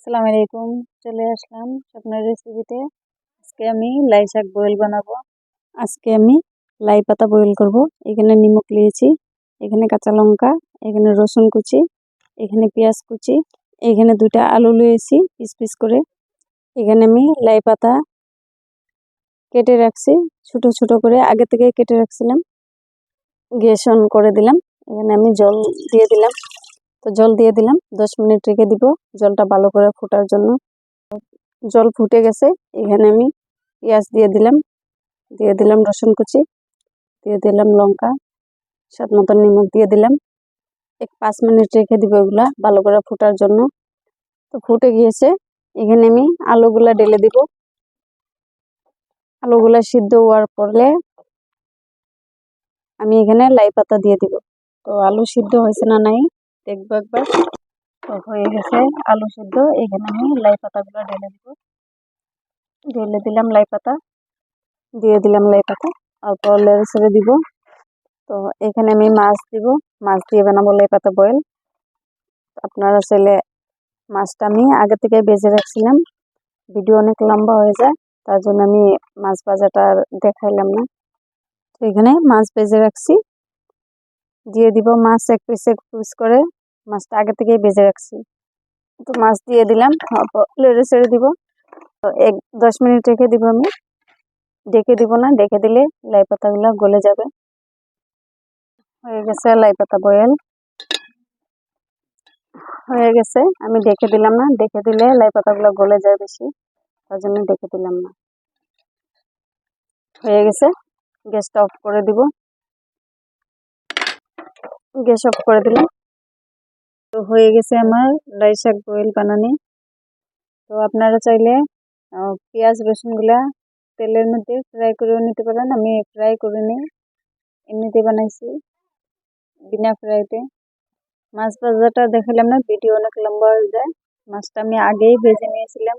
আসসালামু আলাইকুম। চলে আসলাম স্বপ্নের রেসিপিতে। আজকে আমি লাই শাক বয়েল বানাবো। আজকে আমি লাই পাতা বয়েল করব। এখানে নিমক নিয়েছি, এখানে কাঁচা লঙ্কা, এখানে রসুন কুচি, এখানে পেঁয়াজ কুচি, এখানে 2টা আলু নিয়েছি পিস পিস করে। এখানে আমি লাই পাতা কেটে রাখছি ছোট ছোট করে, আগে থেকে কেটে রাখছিলাম। গ্যাস অন করে দিলাম। এখানে আমি জল দিয়ে দিলাম। তো জল দিয়ে দিলাম, 10 মিনিট রেখে দিব জলটা ভালো করে ফোটার জন্য। জল ফুটে গেছে, এখানে আমি পেঁয়াজ দিয়ে দিলাম রসুন কুচি, দিয়ে দিলাম লঙ্কা, স্বাদ মতন নিমখ দিয়ে দিলাম। 5 মিনিট রেখে দিব এগুলা ভালো করে ফোটার জন্য। তো ফুটে গিয়েছে, এখানে আমি আলুগুলা ঢেলে দিব। আলুগুলা সিদ্ধ হওয়ার পরে আমি এখানে লাই পাতা দিয়ে দিব। তো আলু সিদ্ধ হয়েছে না নাই দেখবো একবার। তো হয়ে গেছে আলু সিদ্ধ, এখানে আমি লাই পাতাগুলো ঢেলে দিব। ঢেলে দিলাম লাই পাতা, দিয়ে দিলাম লাই পাতা, তারপর লেড়ে ছেড়ে দিব। তো এখানে আমি মাছ দিব, মাছ দিয়ে বানাবো লাই পাতা বয়েল। আপনারা চাইলে, মাছটা আমি আগে থেকে ভেজে রাখছিলাম, ভিডিও অনেক লম্বা হয়ে যায়, তার জন্য আমি মাছ ভাজাটা আর দেখাইলাম না। তো এখানে মাছ ভেজে রাখছি, দিয়ে দিব মাছ এক পিস করে। মাছটা আগে থেকে ভেজে রাখছি। তো মাছ দিয়ে দিলাম, লেড়ে ছেড়ে দিব। তো 10 মিনিট রেখে দিব আমি, ডেকে দিব না, ডেকে দিলে লাই পাতাগুলো গলে যাবে। হয়ে গেছে লাই পাতা বয়েল হয়ে গেছে, আমি ডেকে দিলাম না, ডেকে দিলে লাই পাতাগুলো গলে যায় বেশি, তার জন্য ডেকে দিলাম না। হয়ে গেছে, গ্যাসটা অফ করে দিব। গ্যাস অফ করে দিলাম। তো হয়ে গেছে আমার লাই শাক বয়েল বানানি। তো আপনারা চাইলে পেঁয়াজ রসুনগুলা তেলের মধ্যে ফ্রাই করেও নিতে পারেন। আমি ফ্রাই করে নিই, এমনিতে বানাইছি বিনা ফ্রাইতে। মাছ ভাজাটা দেখালাম না, ভিডিও অনেক লম্বা হয়ে যায়। মাছটা আমি আগেই ভেজে নিয়েছিলাম,